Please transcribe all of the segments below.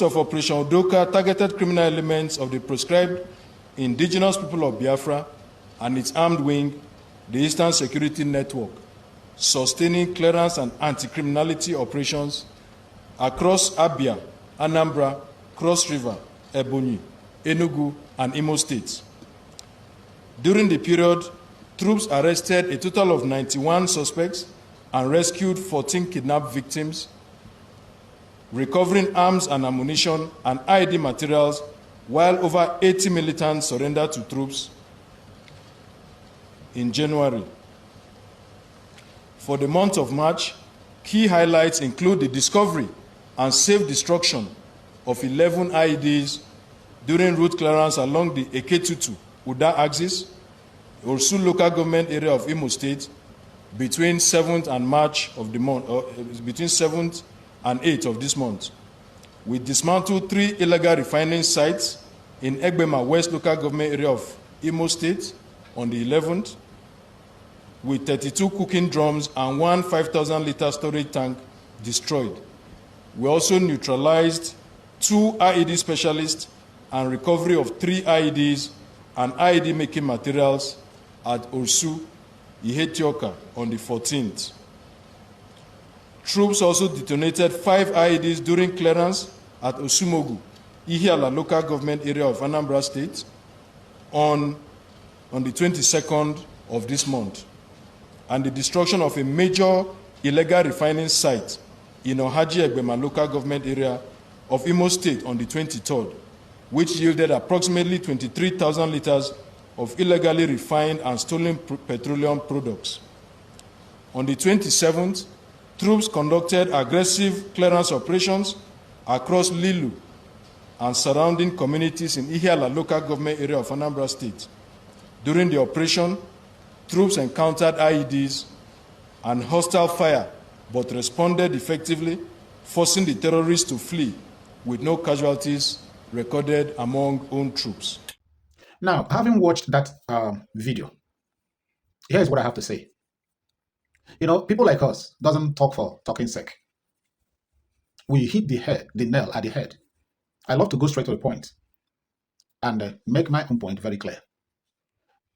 of Operation Odoka targeted criminal elements of the proscribed indigenous people of Biafra and its armed wing, the Eastern Security Network, sustaining clearance and anti-criminality operations across Abia, Anambra, Cross River, Ebonyi, Enugu, and Imo states. During the period, troops arrested a total of 91 suspects and rescued 14 kidnapped victims, recovering arms and ammunition and IED materials, while over 80 militants surrendered to troops in January. For the month of March, key highlights include the discovery and safe destruction of 11 IEDs during route clearance along the Eketutu Uda axis, Orsu local government area of Imo State, between 7th and March of the month, between 7th and 8th of this month. We dismantled 3 illegal refining sites in Egbema West local government area of Imo State on the 11th, with 32 cooking drums and 1 5,000-liter storage tank destroyed. We also neutralized 2 IED specialists and recovery of 3 IEDs and IED making materials at Orsu, Ihetioka on the 14th. Troops also detonated 5 IEDs during clearance at Osumogu, Ihiala local government area of Anambra State on the 22nd of this month, and the destruction of a major illegal refining site in Ohaji Egbema local government area of Imo State on the 23rd, which yielded approximately 23,000 liters of illegally refined and stolen petroleum products. On the 27th, troops conducted aggressive clearance operations across Lilu and surrounding communities in Ihiala local government area of Anambra State. During the operation, troops encountered IEDs and hostile fire, but responded effectively, forcing the terrorists to flee with no casualties recorded among own troops. Now, having watched that video, here's what I have to say. You know, people like us doesn't talk for talking sake. We hit the nail at the head. I love to go straight to the point and make my own point very clear.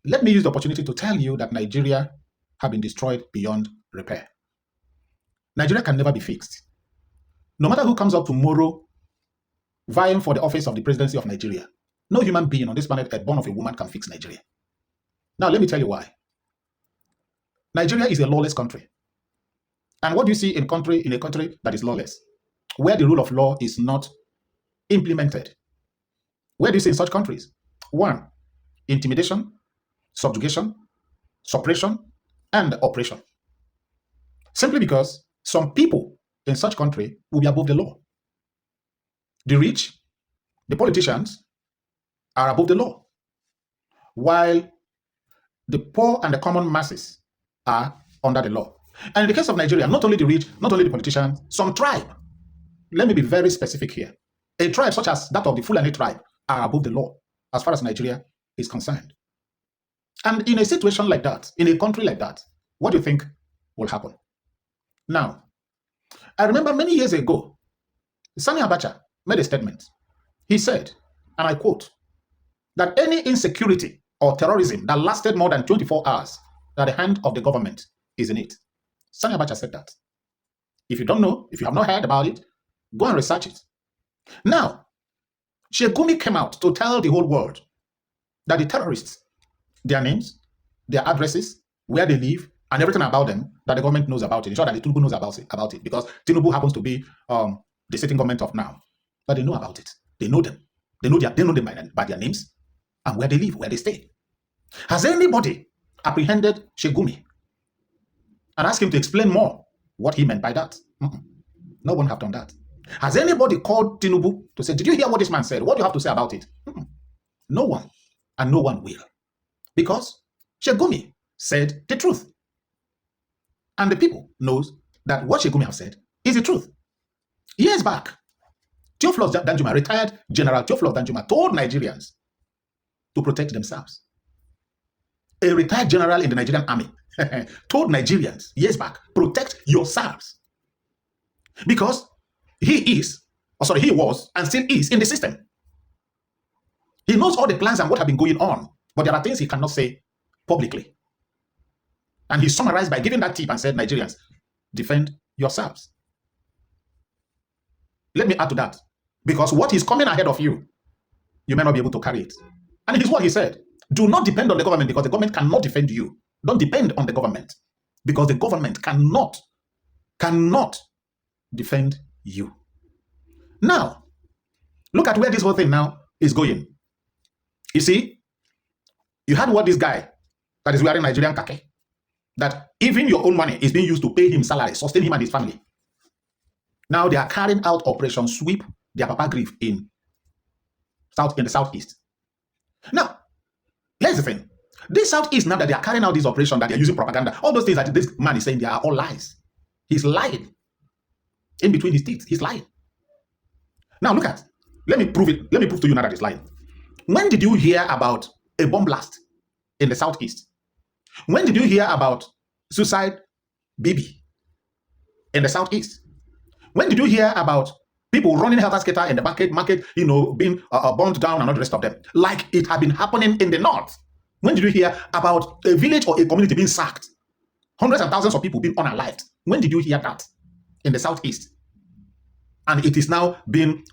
Let me use the opportunity to tell you that Nigeria have been destroyed beyond repair. Nigeria can never be fixed. No matter who comes up tomorrow vying for the office of the presidency of Nigeria, no human being on this planet born of a woman can fix Nigeria. Now, let me tell you why. Nigeria is a lawless country. And what do you see in a country that is lawless? Where the rule of law is not implemented. Where do you see in such countries? 1, intimidation, subjugation, suppression, and oppression. Simply because some people in such country will be above the law. The rich, the politicians, are above the law, while the poor and the common masses are under the law. And in the case of Nigeria, not only the rich, not only the politicians, some tribe, let me be very specific here, a tribe such as that of the Fulani tribe are above the law as far as Nigeria is concerned. And in a situation like that, in a country like that, what do you think will happen? Now, I remember many years ago, Sani Abacha made a statement. He said, and I quote, that any insecurity or terrorism that lasted more than 24 hours at the hand of the government is in it. Sani Abacha said that. If you don't know, if you have not heard about it, go and research it. Now, Shegumi came out to tell the whole world that the terrorists, their names, their addresses, where they live, and everything about them, that the government knows about it. In short, that the Tinubu knows about it, because Tinubu happens to be the sitting government of now. But they know about it. They know them. They know them by their names and where they live, where they stay. Has anybody apprehended Shegumi and asked him to explain more what he meant by that? No one have done that. Has anybody called Tinubu to say, did you hear what this man said? What do you have to say about it? No one, and no one will. Because Shegumi said the truth. And the people knows that what Shegumi have said is the truth. Years back, Theophilus Danjuma, retired General Theophilus Danjuma, told Nigerians to protect themselves. A retired general in the Nigerian army told Nigerians years back, protect yourselves. Because he is or sorry, he was and still is in the system. He knows all the plans and what have been going on, but there are things he cannot say publicly. And he summarized by giving that tip and said, Nigerians, defend yourselves. Let me add to that, because what is coming ahead of you, you may not be able to carry it. And it is what he said. Do not depend on the government, because the government cannot defend you. Don't depend on the government, because the government cannot defend you. Now, look at where this whole thing now is going. You see, you had what this guy that is wearing Nigerian khaki, that even your own money is being used to pay him salary, sustain him and his family. Now they are carrying out Operation Sweep their Papa Grief in the southeast. Now, here's the thing. This southeast, now that they are carrying out this operation, that they are using propaganda, all those things that this man is saying, they are all lies. He's lying. In between his teeth, he's lying. Now look at, let me prove it. Let me prove to you now that he's lying. When did you hear about a bomb blast in the southeast? When did you hear about suicide baby in the southeast? When did you hear about people running helter-skelter in the market, being burned down and all the rest of them, like it had been happening in the north? When did you hear about a village or a community being sacked? Hundreds and thousands of people being unalived. When did you hear that? In the southeast. And it is now being,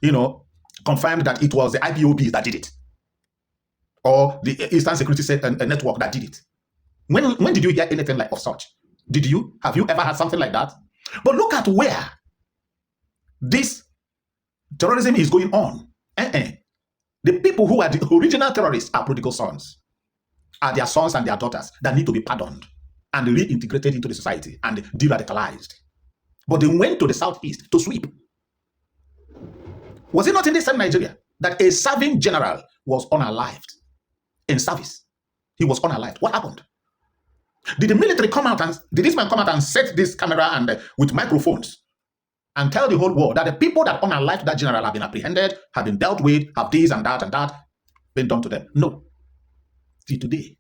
confirmed that it was the IPOBs that did it, or the Eastern Security Network that did it. When did you hear anything like of such? Did you? Have you ever had something like that? But look at where this terrorism is going on. The people who are the original terrorists are prodigal sons, are their sons and their daughters that need to be pardoned and reintegrated into the society and de-radicalized. But they went to the southeast to sweep. Was it not in the same Nigeria that a serving general was unalived in service? He was unalived. What happened? Did the military come out and did this man come out and set this camera and with microphones and tell the whole world that the people that unalived that general have been apprehended, have been dealt with, have this and that been done to them? No. Till today,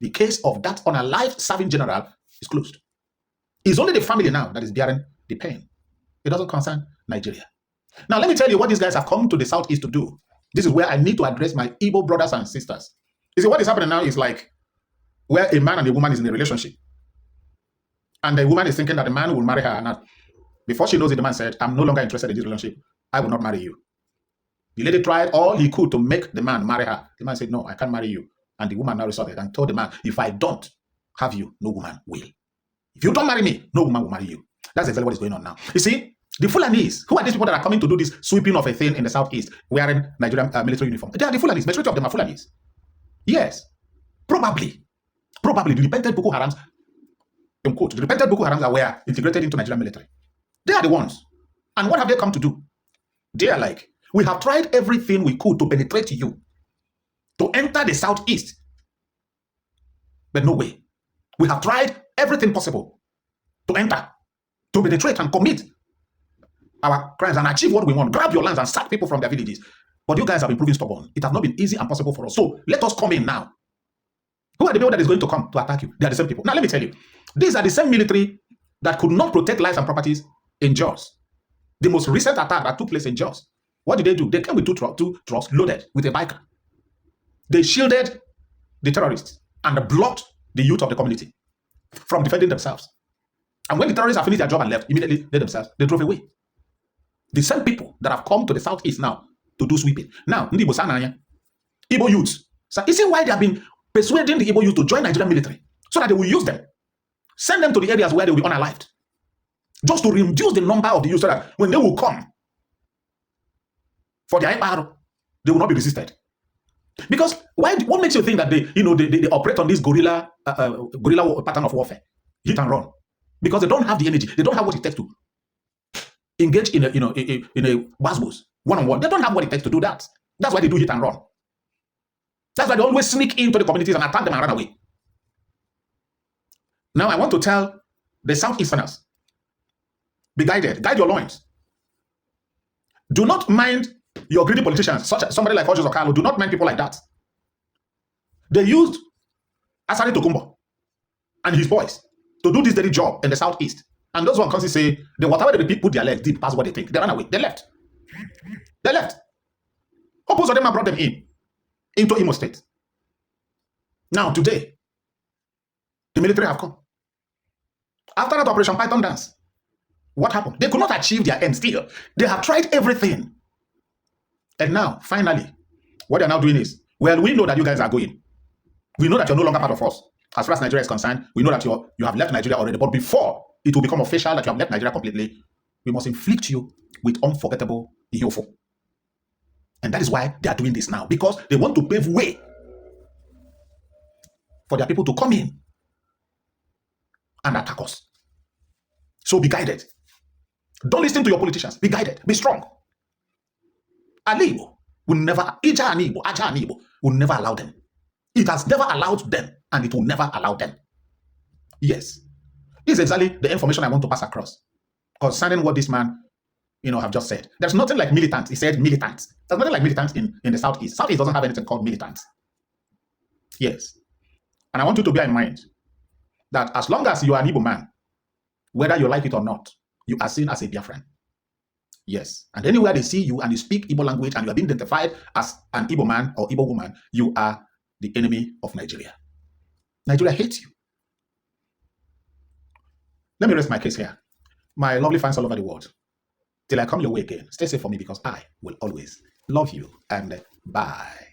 the case of that unalived serving general is closed. It's only the family now that is bearing the pain. It doesn't concern Nigeria. Now, let me tell you what these guys have come to the southeast to do. This is where I need to address my Igbo brothers and sisters. You see, what is happening now is like where a man and a woman is in a relationship. And the woman is thinking that the man will marry her. And before she knows it, the man said, I'm no longer interested in this relationship. I will not marry you. The lady tried all he could to make the man marry her. The man said, no, I can't marry you. And the woman now resorted and told the man, if I don't have you, no woman will. If you don't marry me, no woman will marry you. That's exactly what is going on now. You see, the Fulanis, who are these people that are coming to do this sweeping of a thing in the southeast, wearing Nigerian military uniform? They are the Fulanis. Majority of them are Fulanis. Yes. Probably the repented Boko Harams, in quote, the repented Boko Harams that were integrated into Nigerian military. They are the ones. And what have they come to do? They are like, we have tried everything we could to penetrate you, to enter the southeast. But no way. We have tried everything possible to enter, to penetrate and commit our crimes and achieve what we want, grab your lands and sack people from their villages. But you guys have been proving stubborn. It has not been easy and possible for us. So let us come in now. Who are the people that is going to come to attack you? They are the same people. Now let me tell you, these are the same military that could not protect lives and properties in Jos. The most recent attack that took place in Jos. What did they do? They came with two trucks loaded with a biker. They shielded the terrorists and blocked the youth of the community from defending themselves. And when the terrorists have finished their job and left, immediately they drove away. The same people that have come to the southeast now to do sweeping. Now, Igbo youths. So you see why they have been persuading the Igbo youth to join Nigerian military? So that they will use them. Send them to the areas where they will be unalived. Just to reduce the number of the youth so that when they will come for their IPR, they will not be resisted. Because what makes you think that they operate on this guerrilla pattern of warfare? Hit and run. Because they don't have the energy. They don't have what it takes to engage in a basbos one-on-one. They don't have what it takes to do that. That's why they do hit and run. That's why they always sneak into the communities and attack them and run away. Now I want to tell the Southeasterners, be guided, guide your loins. Do not mind your greedy politicians, such as somebody like Ojos Okalo. Do not mind people like that. They used Asari Tokumbo and his boys to do this dirty job in the southeast. And those one constantly say, whatever they put their legs deep past what they think. They ran away. They left. They left. Opposed of them brought them into Imo State. Now, today, the military have come. After that Operation Python dance, what happened? They could not achieve their end still. They have tried everything. And now, finally, what they're now doing is, well, we know that you guys are going. We know that you're no longer part of us. As far as Nigeria is concerned, we know that you have left Nigeria already. But before it will become official that you have left Nigeria completely, we must inflict you with unforgettable Ihiofo. And that is why they are doing this now. Because they want to pave way for their people to come in and attack us. So be guided. Don't listen to your politicians. Be guided. Be strong. Alibo will never, Aja Anibo will never allow them. It has never allowed them, and it will never allow them. Yes. This is exactly the information I want to pass across concerning what this man, have just said. There's nothing like militant. He said militant. There's nothing like militant in the Southeast. Southeast doesn't have anything called militant. Yes. And I want you to bear in mind that as long as you are an Igbo man, whether you like it or not, you are seen as a Biafran. Yes. And anywhere they see you and you speak Igbo language and you are being identified as an Igbo man or Igbo woman, you are the enemy of Nigeria. Nigeria hates you. Let me rest my case here. My lovely fans all over the world, till I come your way again, stay safe for me because I will always love you, and bye.